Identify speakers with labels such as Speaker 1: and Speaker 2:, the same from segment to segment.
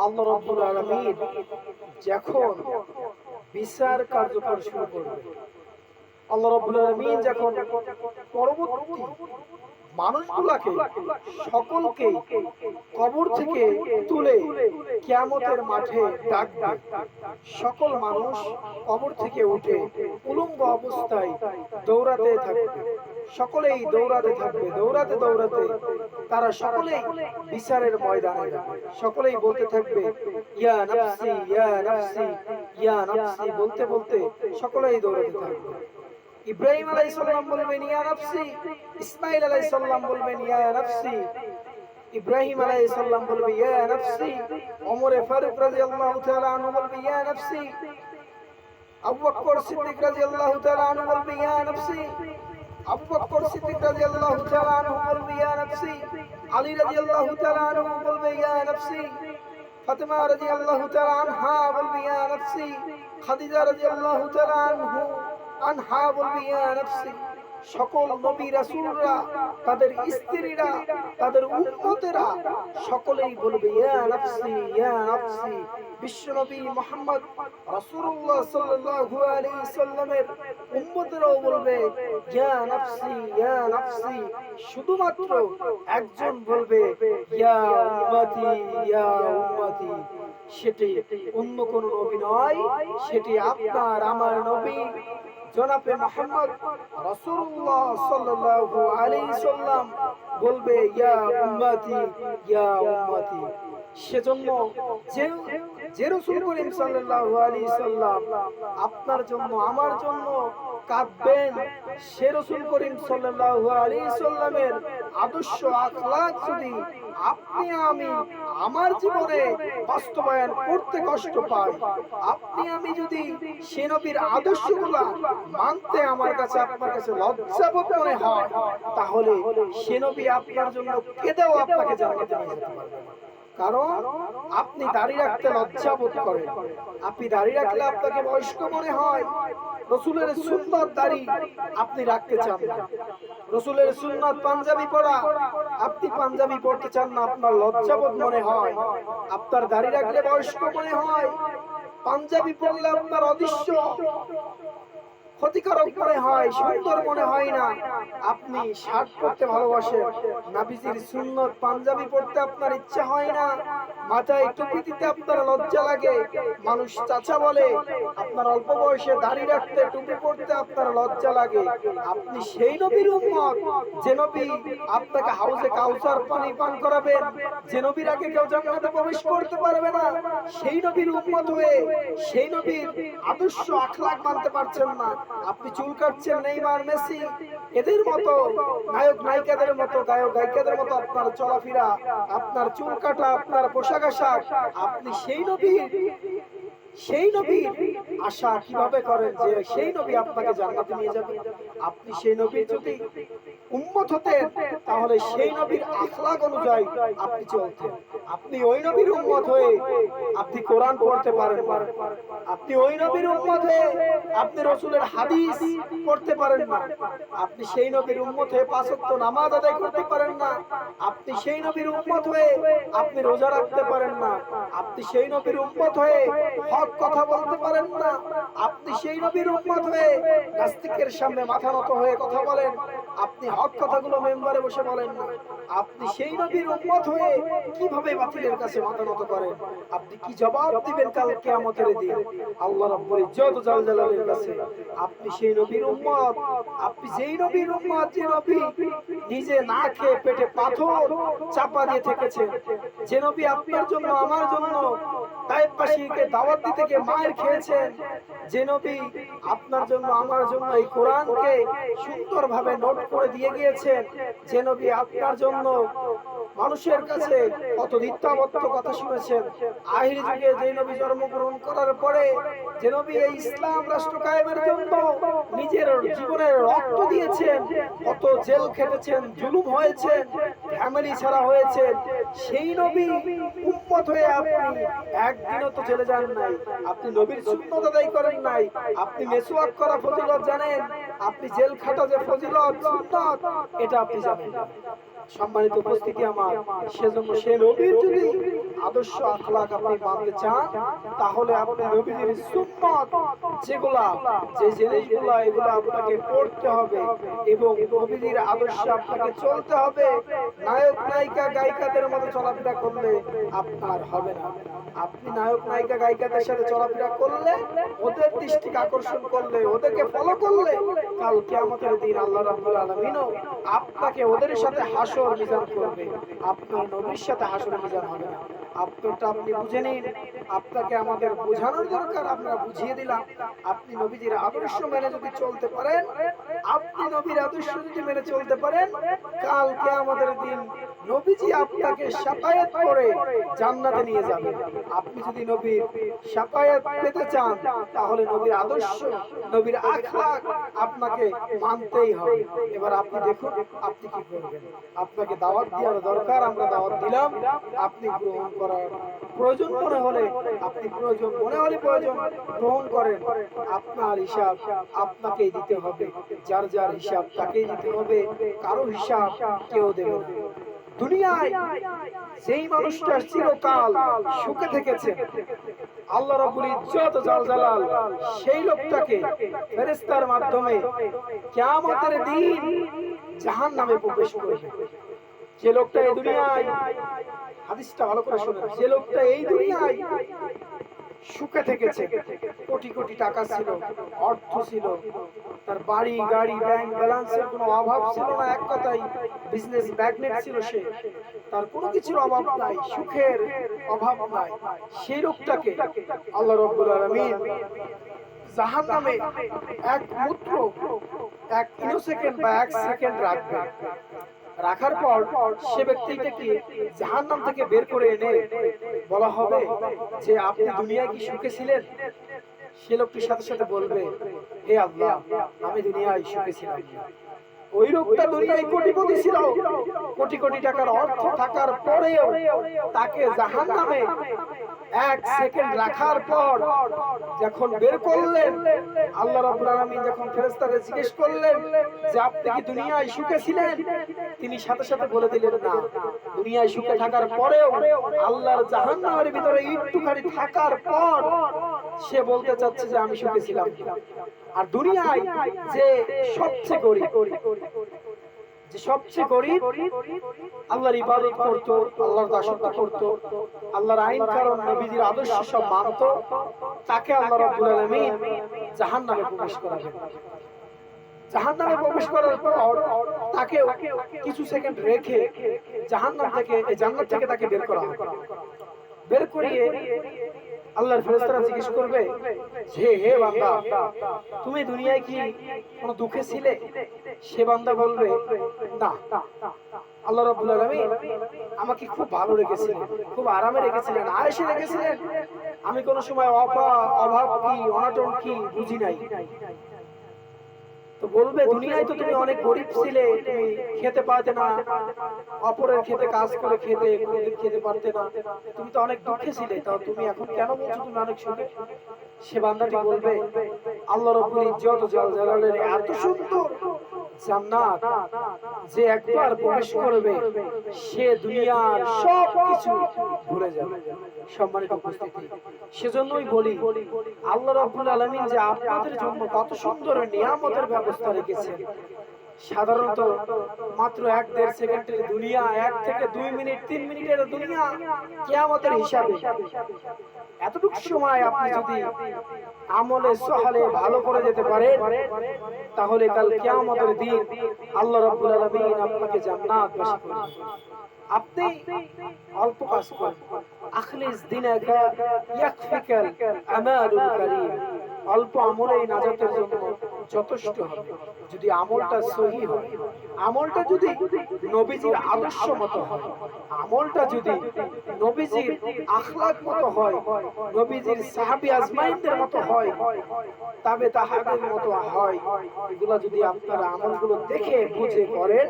Speaker 1: আল্লাহ রাব্বুল আলামিন যখন বিচার কার্যকর শুরু করবে, আল্লাহ রাব্বুল আলামিন যখন পরবর্তী মানুষগুলাকে সকলকে কবর থেকে তুলে কিয়ামতের মাঠে ডাকবে, সকল মানুষ কবর থেকে উঠে উলঙ্গ অবস্থায় দৌড়াতে থাকবে, সকলেই দৌড়াতে থাকবে, দৌড়াতে দৌড়াতে তারা সকলেই বিচারের ময়দানে যাবে, সকলেই বলতে থাকবে ইয়া নাফসি ইয়া নাফসি ইয়া নাফসি, বলতে বলতে সকলেই দৌড়াতে থাকবে। ইব্রাহিম আলাইহিস সালাম বলবেন ইয়া নাফসি, ইসমাঈল আলাইহিস সালাম বলবেন ইয়া নাফসি, ইব্রাহিম আলাইহিস সালাম বলবে ইয়া নাফসি, ওমর ফারুক রাদিয়াল্লাহু তাআলা আনহু বলবে ইয়া নাফসি, আবু বকর সিদ্দিক রাদিয়াল্লাহু তাআলা আনহু বলবে ইয়া নাফসি, আবু বকর সিদ্দিক রাদিয়াল্লাহু তাআলা আনহু বলবে ইয়া নাফসি, আলী রাদিয়াল্লাহু তাআলা আনহু বলবে ইয়া নাফসি, ফাতেমা রাদিয়াল্লাহু তাআলা আনহা বলবে ইয়া নাফসি, খাদিজা রাদিয়াল্লাহু তাআলা আনহা বলবে ইয়া নাফসি। সকল নবী রাসূলরা, তাদের স্ত্রীরা, তাদের উম্মতেরা সকলেই বলবে ইয়া নাফসি ইয়া নাফসি। বিশ্বনবী মুহাম্মদ রাসূলুল্লাহ সাল্লাল্লাহু আলাইহি সাল্লামের উম্মতেরাও বলবে ইয়া নাফসি ইয়া নাফসি। শুধুমাত্র একজন বলবে ইয়া উম্মতি ইয়া উম্মতি, সেটি অন্য কোন নবী নয়, সেটি আপনার আমার নবী জনাবে মুহাম্মদ রাসূলুল্লাহ সাল্লাল্লাহু আলাইহি সাল্লাম বলবে ইয়া উম্মতি ইয়া উম্মতি। সেজন্য যে রাসূল করিম সাল্লাল্লাহু আলাইহি সাল্লাম আপনার জন্য আমার জন্য কাঁদবেন, সে রাসূল করিম সাল্লাল্লাহু আলাইহি সাল্লামের আদর্শ আখলাক যদি আপনি আমি আমার জীবনে বাস্তবায়ন করতে কষ্ট পাই, আপনি আমি যদি সে নবীর আদর্শগুলো মানতে আমার কাছে আপনার কাছে লজ্জাবোধ মনে হয়, তাহলে সে নবী আপনার জন্য কেঁদেও আপনাকে জান্নাতে নিয়ে যেতে পারবে না। কারণ আপনি দাড়ি রাখতে লজ্জা বোধ করেন, আপনি দাড়ি রাখলে আপনাকে বয়স্ক মনে হয়, রাসূলের সুন্নাত দাড়ি আপনি রাখতে চান না, রাসূলের সুন্নাত পাঞ্জাবি পরা আপনি পাঞ্জাবি পরতে চান না, আপনার লজ্জাবোধ মনে হয়, আপনার দাড়ি রাখলে বয়স্ক মনে হয়, পাঞ্জাবি পরলে আপনার অদৃশ্য ক্ষতিকারক মনে হয়, সুন্দর মনে হয় না, আপনি শার্ট পরতে ভালোবাসেন, নবীজির সুন্নত পাঞ্জাবি পরতে আপনার ইচ্ছা হয় না, মাথায় টুপি দিতে আপনার লজ্জা লাগে, মানুষ চাচা বলে, আপনার অল্প বয়সে দাড়ি রাখতে টুপি পরতে আপনার লজ্জা লাগে। আপনি সেই নবীর উম্মত যে নবী আপনাকে হাউজে কাউসার পানি পান করাবেন, যে নবীর আগে কেউ জান্নাতে প্রবেশ করতে পারবে না, সেই নবীর উম্মত হয়ে সেই নবীর আদর্শ আখলাক মানতে পারছেন না। আপনি চুল কাটছেন নেইমার মেসি এদের মতো, নায়ক নায়িকাদের মতো, গায়ক গায়িকাদের মতো আপনার চলাফেরা, আপনার চুল কাটা, আপনার পোশাক আশাক, আপনি সেই নবীর আশা কিভাবে করেন যে সেই নবী আপনাকে জান্নাতে নিয়ে যাবে? আপনি সেই নবীর যদি উম্মত হতেন তাহলে সেই নবীর আখলাক অনুযায়ী আপনি চলতেন। আপনি ওই নবীর উম্মত হয়ে আপনি কোরআন পড়তে পারেন না, আপনি ওই নবীর উম্মত হয়ে আপনি রাসূলের হাদিস পড়তে পারেন না, আপনি সেই নবীর উম্মত হয়ে পাঁচ ওয়াক্ত নামাজ আদায় করতে পারেন না, আপনি সেই নবীর উম্মত হয়ে আপনি রোজা রাখতে পারেন না, আপনি সেই নবীর উম্মত হয়ে হক কথা বলতে পারেন না, আপনি সেই নবীর উম্মত হয়ে নাস্তিকের সামনে মাথা নত হয়ে কথা বলেন, আপনি হক কথাগুলো মেম্বারে বসে বলেন না, আপনি সেই নবীর উম্মত হয়ে কিভাবে বাতিলের কাছে মাথা নত করেন? আপনি কি জবাব দিবেন কাল কিয়ামতের দিন আল্লাহ রাব্বুল ইজ্জত জাল জালালের কাছে? আপনি সেই নবীর উম্মত, আপনি যেই নবীর উম্মত যে নবী নিজে না খেয়ে পেটে পাথর চাপা দিয়ে থেকেছেন, যে নবী আপনার জন্য আমার জন্য তায়েফবাসীকে দাওয়াত দিতে গিয়ে মায়ের খেয়েছেন, যে নবী আপনার জন্য আমার জন্য এই কোরআনকে সুন্দরভাবে নোট করে দিয়ে গিয়েছেন, যে নবী আপনার জন্য মানুষের কাছে কত মিথ্যাবত্ত কথা শুনেছেন, আখির যুগে যে নবী জন্মগ্রহণ করার পরে যে নবী এই ইসলাম রাষ্ট্র কায়েমের জন্য নিজের জীবনের রক্ত দিয়েছেন, কত জেল খেটেছেন, জুলুম হয়েছে, ফ্যামিলি ছাড়া হয়েছে, সেই নবী উম্মত হয়ে আপনি একদিনও তো চলে যান নাই, আপনি নবীর সুন্নাত আদায় করেন নাই, আপনি মেসওয়াক করা ফজিলত জানেন, আপনি জেল খাটা যে ফজিলত সুন্নাত এটা আপনি জানেন না। সম্মানিত উপস্থিতি আমার, সেজন্য সে নবীর যদি আদর্শ আখলাক আপনি মানতে চান, তাহলে আপনি নবীজির সুন্নাত যে জিনিসগুলা এগুলো আপনাকে পড়তে হবে এবং নবীজির আদর্শে আপনাকে চলতে হবে। নায়ক নায়িকা গায়িকাদের মতো চলাফেরা করলে আপনার হবে না। আপনি নায়ক নায়িকা গায়িকাদের সাথে চলাফেরা করলে, ওদের দৃষ্টি আকর্ষণ করলে, ওদেরকে ফলো করলে, কাল কিয়ামতের দিন আল্লাহ রাব্বুল আলামিনও আপনাকে ওদের সাথে হাসর মিজান করবে, আপনার নবীর সাথে হাসর মিজান হবে না। আপনারটা আপনি বুঝে নিন। আপনাকে আমাদের বোঝানোর দরকার, আমরা বুঝিয়ে দিলাম। আপনি নবীজির আদর্শ মেনে যদি চলতে পারেন, আপনি নবীর আদর্শ যদি মেনে চলতে পারেন, কাল কিয়ামতের দিন নবীজি আপনাকে শাফায়াত করে জান্নাতে নিয়ে যাবে। আপনি যদি নবীর শাফায়াত পেতে চান, তাহলে নবীর আদর্শ, নবীর আখলাক আপনাকে মানতেই হবে। এবার আপনি দেখুন আপনি কি করবেন। আপনাকে দাওয়াত দেওয়ার দরকার, আমরা দাওয়াত দিলাম। আপনি গ্রহণ করার প্রয়োজন মনে হলে প্রয়োজন গ্রহণ করেন। আপনার হিসাব আপনাকেই দিতে হবে, যার যার হিসাব তাকেই দিতে হবে, কারো হিসাব কেউ দেবে না। দুনিয়ায় যেই মানুষটা চিরকাল সুখে থেকেছে, আল্লাহ রাব্বুল ইজ্জত জাল জালাল সেই লোকটাকে ফেরেশতার মাধ্যমে কিয়ামতের দিন জাহান্নামে প্রবেশ করবে। যে লোকটা এই দুনিয়ায়, হাদিসটা ভালো করে শুনুন, যে লোকটা এই দুনিয়ায় সুখে থেকেছে, কোটি কোটি টাকা ছিল, অর্থ ছিল, তার বাড়ি গাড়ি ব্যাংক ব্যালেন্সের কোনো অভাব ছিল না, এক কথায় বিজনেস ম্যাগনেট ছিল সে, তার কোনো কিছুর অভাব নাই, সুখের অভাব নাই, সেই লোকটাকে আল্লাহ রাব্বুল আলামিন জাহান্নামে এক মুহূর্ত, এক ইনোসেকেন্ড বা এক সেকেন্ড রাখবে। রাখার পর সে ব্যক্তিটাকে জাহান্নাম থেকে বের করে এনে বলা হবে যে আপনি দুনিয়ায় কি সুখে ছিলেন? সে লোকটির সাথে সাথে বলবে, হে আল্লাহ, আমি দুনিয়ায় সুখে ছিলাম। ওই লোকটা দুনিয়ায় কোটিপতি ছিল, কোটি কোটি টাকার অর্থ থাকার পরেও তাকে জাহান্নামে এক সেকেন্ড রাখার পর যখন বের করলেন, আল্লাহ রাব্বুল আলামিন যখন ফেরেশতাদের জিজ্ঞেস করলেন যে আপনি কি দুনিয়ায় সুখে ছিলেন, তিনি সাথে সাথে বলে দিলেন না। দুনিয়ায় সুখে থাকার পরেও আল্লাহর জাহান্নামের ভিতরে একটুখানি থাকার পর সে বলতে চাচ্ছে যে আমি সুখে ছিলাম। আর দুনিয়ায় যে সবচেয়ে গরিব, আল্লাহর ইবাদত করত, আল্লাহর দাসত্ব করত, আল্লাহর আইন কারণ নবীজির আদর্শ সব মানত, তাকে আল্লাহ রাব্বুল আলামিন জাহান্নামে প্রবেশ করাবেন। জাহান্নামে প্রবেশ করার পর তাকে কিছু সেকেন্ড রেখে জাহান্নাম থেকে, জান্নাত থেকে তাকে বের করা হবে। বের করিয়ে আল্লাহর ফেরেশতারা জিজ্ঞেস করবে যে হে বান্দা, তুমি দুনিয়ায় কি কোনো দুঃখে ছিলে? সে বান্দা বলবে না, আল্লাহ রাব্বুল আলামিন আমাকে খুব ভালো রেখেছিলেন, খুব আরামে রেখেছিলেন, আয়েশে রেখেছিলেন। আমি কোনো সময় অভাব কি অনটন কি বুঝি নাই। তো বলবে দুনিয়ায় তো তুমি অনেক গরিব ছিলে, তুমি খেতে পারতে না, অপরের খেতে কাজ করে খেতে পারতে না, তুমি তো অনেক দুঃখে ছিলে, তাও তুমি এখন কেন বলছো তুমি অনেক সুখে? সে বান্দাটি বলবে আল্লাহ রাব্বুল ইজ্জত জাল জালালের এত সুন্দর জান্নাত, যে একবার প্রবেশ করবে সে দুনিয়ার সব কিছু ভুলে যাবে। সম্মানিত উপস্থিতি, সেজন্যই বলি আল্লাহ রাব্বুল আলামিন যে আপনাদের জন্য কত সুন্দর নিয়ামতের ব্যবস্থা রেখেছেন। সাধারণত মাত্র 1-1.5 সেকেন্ডের দুনিয়া, 1 থেকে 2 মিনিট 3 মিনিটের দুনিয়া কিয়ামতের হিসাবে। এতটুকু সময় আপনি যদি আমলে সহলে ভালো করে যেতে পারেন, তাহলে কাল কিয়ামতের দিন আল্লাহ রাব্বুল আলামিন আপনাকে জান্নাতবাসী করবেন। আপনি অল্প কাজ করেন, আখলিস দিনাকা ইয়াকফিকাল আমালুল কারীম, অল্প আমলেই নাজাতের জন্য যথেষ্ট হবে। যদি আমলটা সহি হয়, আমলটা যদি নবীজির আদর্শ মতো হয়, আমলটা যদি নবীজির আখলাক মতো হয়, নবীজির সাহাবী আজমাইনদের মতো হয়, তবে তাহাদের মতো হয়, এগুলা যদি আপনারা আমলগুলো দেখে বুঝে করেন,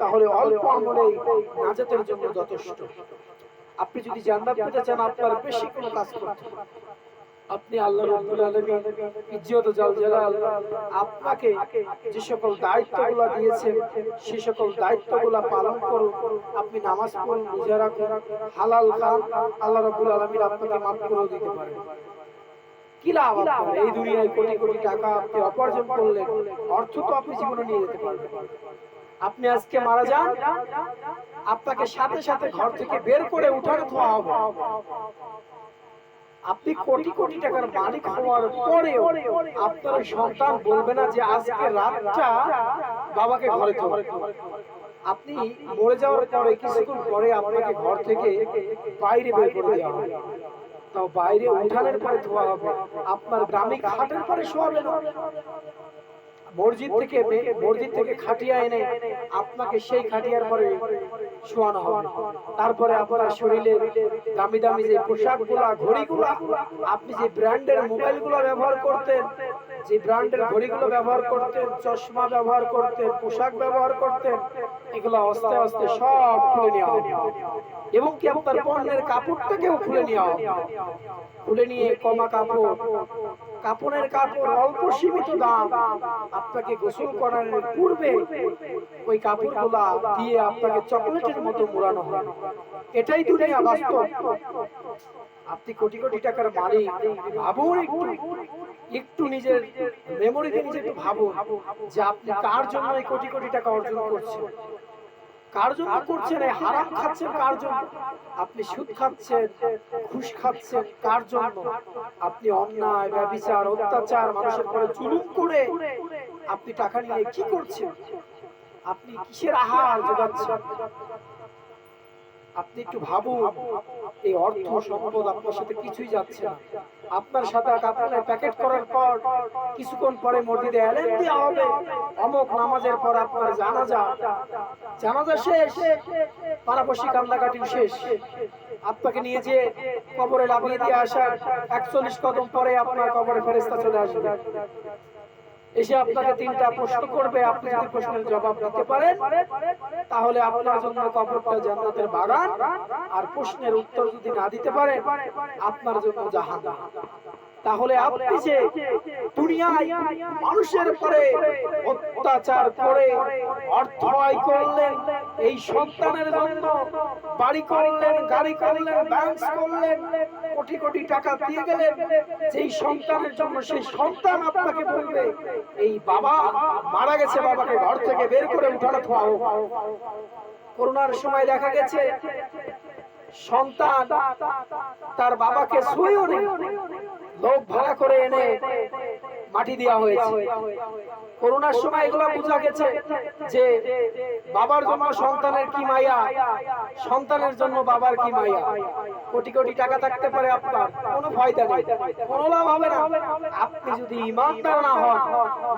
Speaker 1: তাহলে অল্প আমলেই নাজাতের জন্য যথেষ্ট। আপনি যদি জান্নাত পেতে চান, আপনার বেশি কোনো কাজ করতে হবে। আপনি আল্লাহ রাব্বুল আলামিন ইজ্জত জাল জালাল আপনাকে যে সকল দায়িত্বগুলো দিয়েছেন সেই সকল দায়িত্বগুলো পালন করুন। আপনি নামাজ পড়ুন, রোজা রাখুন, হালাল খান, আল্লাহ রাব্বুল আলামিন আপনাকে মাফ করে দিতে পারেন। কি লাভ আপনার? এই দুনিয়ায় কোটি কোটি টাকা আপনি উপার্জন করলেন, অর্থ তো আপনি জীবনে নিয়ে যেতে পারবেন। আপনি আজকে মারা যান, আপনাকে সাথে সাথে ঘর থেকে বের করে উঠানো ধোয়া হবে। আপনি কোটি কোটি টাকার মালিক হওয়ার পরেও আপনার সন্তান বলবে না যে আজকে রাতটা বাবাকে ঘরে থাকো। আপনি মরে যাওয়ার পরে কিছুক্ষণ পরে আপনাকে ঘর থেকে বাইরে বের করে দেওয়া হবে, তাও বাইরে উঠানোর পরে ধোয়া হবে। আপনার গ্রামে খাটের পরে শোয়াবে না, মসজিদ থেকে খাটিয়া এনে আপনাকে সেই খাটিয়ার পরে শোয়ানো হবে। তারপরে আপনার শরীরের দামি দামি যে পোশাকগুলা, ঘড়িগুলা, আপনি যে ব্র্যান্ডের মোবাইলগুলো ব্যবহার করতেন, যে ব্র্যান্ডের ঘড়িগুলো ব্যবহার করতেন, চশমা ব্যবহার করতেন, পোশাক ব্যবহার করতেন, এগুলো আস্তে আস্তে সব খুলে নেওয়া হবে। এবং কি আপনার পণ্যের কাপড়টাকেও খুলে নেওয়া হবে। খুলে নিয়ে কমা কাপড়ের কাপড় অল্প সীমিত দাম, আপনাকে গোসল করানোর পূর্বে ওই কাপড়গুলা দিয়ে আপনাকে চকলেটের মতো মোড়ানো হবে। এটাই দুনিয়া বাস্তব। আপনি কোটি কোটি টাকার মালিক, ভাবুন একটু নিজের মেমোরিতে নিজে একটু ভাবুন যে আপনি কার জন্য এই কোটি কোটি টাকা অর্জন করছেন, কার জন্য করছেন? এই হারাম খাচ্ছেন কার জন্য? আপনি সুদ খাচ্ছেন, ঘুষ খাচ্ছেন কার জন্য? আপনি অন্যায়, ব্যভিচার, অত্যাচার, মানুষের উপরে জুলুম করে আপনি টাকা নিয়ে কি করছেন? আপনি কিসের আহার যোগাচ্ছেন? আপনি একটু ভাবুন, এই অর্থ সম্পদ আপনার সাথে কিছুই যাচ্ছে না। আপনার সাথে কাপড়ের প্যাকেট করার পর কিছুক্ষণ পরে মসজিদে এলেন দেওয়া হবে, অমুক নামাজের পর আপনার জানাজা শেষ, পাড়াপড়শি কান্দাকাটি শেষ, আপনাকে নিয়ে যে কবরে লাফিয়ে দিয়ে আসার 41 কদম পরে আপনার কবরে ফেরেশতা চলে আসবে, এসে আপনাকে 3টা প্রশ্ন করবে। আপনি যদি প্রশ্নের জবাব দিতে পারেন তাহলে আপনার জন্য কবরটা জান্নাতের বাগান, আর প্রশ্নের উত্তর যদি না দিতে পারেন আপনার জন্য জাহান্নাম। তাহলে আপনি যে দুনিয়ায় মানুষের উপরে অত্যাচার করে অর্থ আয় করলেন, এই সন্তানের জন্য বাড়ি করলেন, গাড়ি করলেন, ব্যাংক করলেন, কোটি কোটি টাকা দিয়ে গেলেন, যেই সন্তানের জন্য সেই সন্তান আপনাকে বলবে এই বাবা মারা গেছে, বাবাকে ঘর থেকে বের করে উঠানো খাওয়াও। করোনার সময় দেখা গেছে সন্তান তার বাবাকে ছুঁয়েও নেই, লোক ভাড়া করে এনে মাটি দেওয়া হয়েছে। করোনার সময় এগুলো বোঝা গেছে যে বাবার জন্য সন্তানের কি মায়া, সন্তানের জন্য বাবার কি মায়া। কোটি কোটি টাকা থাকতে পারে, আপনার কোনো ফায়দা নেই, কোনো লাভ হবে না। আপনি যদি ঈমানদার না হন,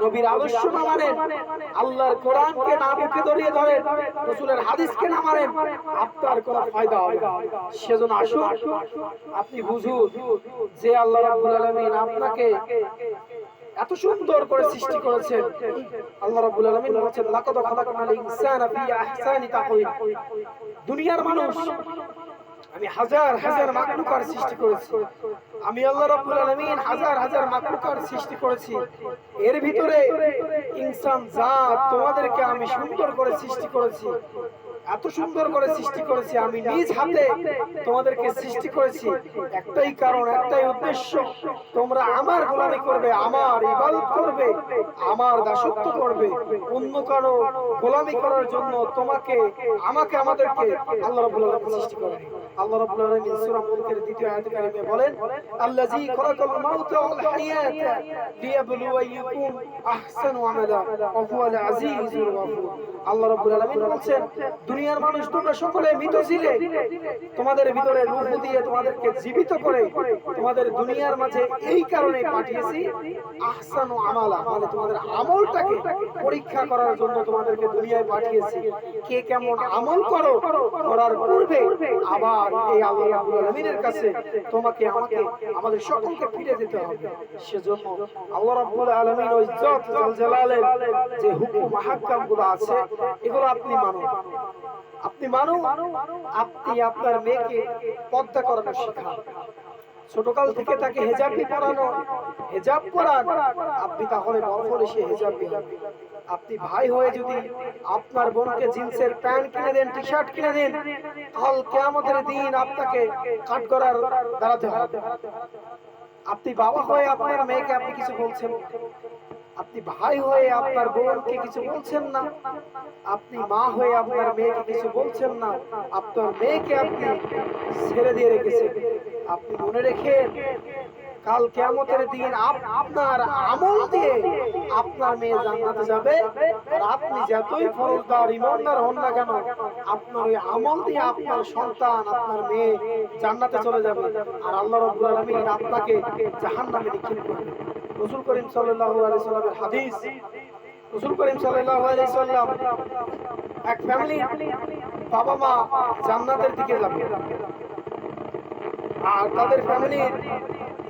Speaker 1: নবীর আদর্শ না মানেন, আল্লাহর কোরআনকে না বুকে ধরিয়ে ধরেন, রাসূলের হাদিসকে না মানেন, আপনার কোনো ফায়দা হবে না। সেজন্য আসুন আপনি বুঝুন যে আল্লাহ রাব্বুল আলামিন আপনাকে এত সুন্দর করে সৃষ্টি করেছেন। আল্লাহ রাব্বুল আলামিন বলেছেন লাকাদ খালাকনাল ইনসানা ফি আহসানি তাকওয়িম। দুনিয়ার মানুষ আমি হাজার হাজার মাখলুকার সৃষ্টি করেছি, আমি আল্লাহ রাব্বুল আলামিন হাজার হাজার মাখলুকার সৃষ্টি করেছি, এর ভিতরে ইনসান জাত তোমাদেরকে আমি সুন্দর করে সৃষ্টি করেছি, এত সুন্দর করে সৃষ্টি করেছি, আমি নিজ হাতে তোমাদেরকে সৃষ্টি করেছি একটাই কারণ, একটাই উদ্দেশ্য, তোমরা আমার গোলামি করবে, আমার ইবাদত করবে, আমার দাসত্ব করবে। অন্য কারো গোলামি করার জন্য তোমাকে আমাকে আমাদেরকে আল্লাহ রাব্বুল আলামিন সৃষ্টি করেন। আল্লাহ রাব্বুল আলামিন সূরা মুলকের 2য় আয়াতে কারিমে বলেন আল্লাযী খালাকাল মাউতা ওয়াল হায়াতা লিয়াবলুয়াকুম আহসানু আমালা ওয়া হুয়াল আজিজুল গফুর। আল্লাহ রাব্বুল আলামিন বলেন দুনিয়ার মানুষ তোমরা সকলে মৃত ছিলে, তোমাদের ভিতরে রূহ দিয়ে তোমাদেরকে জীবিত করে তোমাদের দুনিয়ার মাঝে এই কারণে পাঠিয়েছি আহসানু আমালা, মানে তোমাদের আমলটাকে পরীক্ষা করার জন্য তোমাদেরকে দুনিয়ায় পাঠিয়েছি। কে কেমন আমল করো, করার পূর্বে আবার এই আল্লাহ রাব্বুল আলামিনের কাছে তোমাকে আমাকে আমাদের সকলকে ফিরে যেতে হবে। সেজন্য আল্লাহ রাব্বুল আলামিন ওই ইজ্জত জালালের যে হুকুম মাহকামগুলো আছে এগুলো আপনি মানুন। আপনি মানুষ, আপনি আপনার মেয়েকে পর্দা করানো শেখান, ছোটকাল থেকে তাকে হেজাবি পরানো, হেজাব পরান, আপনি তাহলে বড় হলে সে হেজাবি হবে। আপনি ভাই হয়ে যদি আপনার বোনকে জিন্সের প্যান্ট কিনে দেন, টি শার্ট কিনে দেন, কাল কিয়ামতের দিন আপনাকে কাঠগড়ার দাঁড়াতে হবে। আপনি বাবা হয়ে আপনার মেয়েকে আপনি কিছু বলছেন না, আপনি ভাই হয়ে আপনার বোনকে কিছু বলছেন না, আপনি মা হয়ে আপনার মেয়েকে কিছু বলছেন না, আপনার মেয়েকে আপনি ছেড়ে দিয়ে রেখেছেন। আপনি মনে রেখেন, কাল কিয়ামতের দিন আপনার আমল দিয়ে আপনার মেয়ে জান্নাতে যাবে, আর আপনি যতই ফরজদার ইমানদার হন না কেন, আপনার ওই আমল দিয়ে আপনার সন্তান, আপনার মেয়ে জান্নাতে চলে যাবে, আর আল্লাহ রাব্বুল আলামিন আপনাকে জাহান্নামে নিক্ষেপ করবে। রাসূল করিম সাল্লাল্লাহু আলাইহি সাল্লামের হাদিস, রাসূল করিম সাল্লাল্লাহু আলাইহি সাল্লাম এক ফ্যামিলি বাবা মা জান্নাতের দিকে যাবে, আর তাদের ফ্যামিলির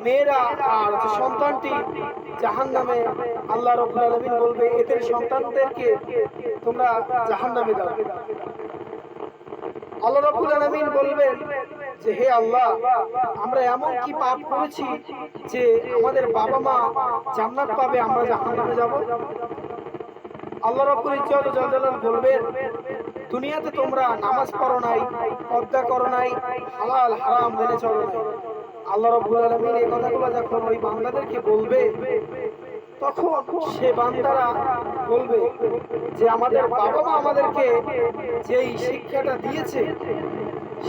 Speaker 1: মেয়েরা আর সন্তানটি জাহান্নামে। আল্লাহ রাব্বুল আলামিন বলবে, এদের সন্তানদেরকে তোমরা জাহান্নামে দাও। আল্লাহ রাব্বুল আলামিন বলবেন যে, হে আল্লাহ, আমরা এমন কি পাপ করেছি যে আমাদের বাবা মা জান্নাত পাবে, আমরা জাহান্নামে যাব? আল্লাহ রাব্বুল ইজ্জত ওয়া জালাল বলবেন, দুনিয়াতে তোমরা নামাজ পড়ো নাই, পর্দা করো নাই, হালাল হারাম মেনে চলো নাই। আল্লাহ রাব্বুল আলামিন এই কথাগুলো যখন ওই বান্দাদেরকে বলবে, তখন সে বান্দারা বলবে যে আমাদের বাবা মা আমাদেরকে যেই শিক্ষাটা দিয়েছে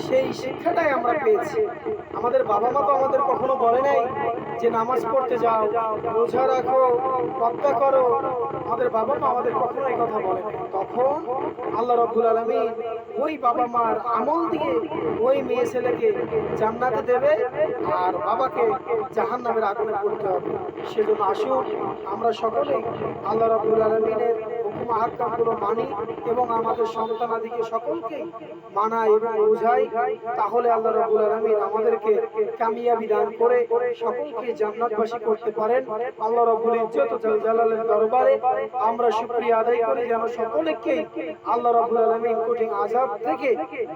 Speaker 1: সেই শিক্ষাটাই আমরা পেয়েছি। আমাদের বাবা মা তো আমাদের কখনো বলে নাই যে নামাজ পড়তে যাও, রোজা রাখো, পর্দা করো। আমাদের বাবা মা আমাদের কখনো এই কথা বলে নাই। তখন আল্লাহ রাব্বুল আলামিন ওই বাবা মার আমল দিয়ে ওই মেয়ে ছেলেকে জান্নাতে দেবে, আর বাবাকে জাহান্নামের আগুনে পড়তে হবে। সেজন্য আসুন আমরা সকলেই আল্লাহ রাব্বুল আলামিনের হুকুম আহকামগুলো মানি এবং আমাদের সন্তানাদিকে সকলকে মানাই এবং বোঝাই, তাহলে আল্লাহ রাব্বুল আলামিন আমাদেরকে কামিয়াবি দান করে সকলকে জান্নাতবাসী করতে পারেন। আল্লাহ রাব্বুল ইজ্জত ওয়া জালালের দরবারে আমরা শুকরিয়া আদায় করি যেন সকলকেই আল্লাহ রাব্বুল আলামিন কঠিন আযাব থেকে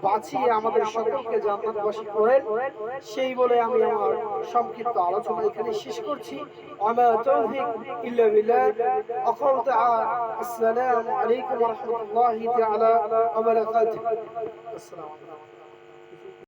Speaker 1: বাঁচিয়ে আমাদের সকলকে জান্নাতবাসী করেন। সেই বলে আমি আমার সংক্ষিপ্ত আলোচনা এখানে শেষ করছি। ওয়া তৌফিক ইল্লা বিল্লাহ। আকালতু আসসালামু আলাইকুম ওয়া রাহমাতুল্লাহি তাআলা ওয়া বারাকাতুহু। আসসালামু আলাইকুম।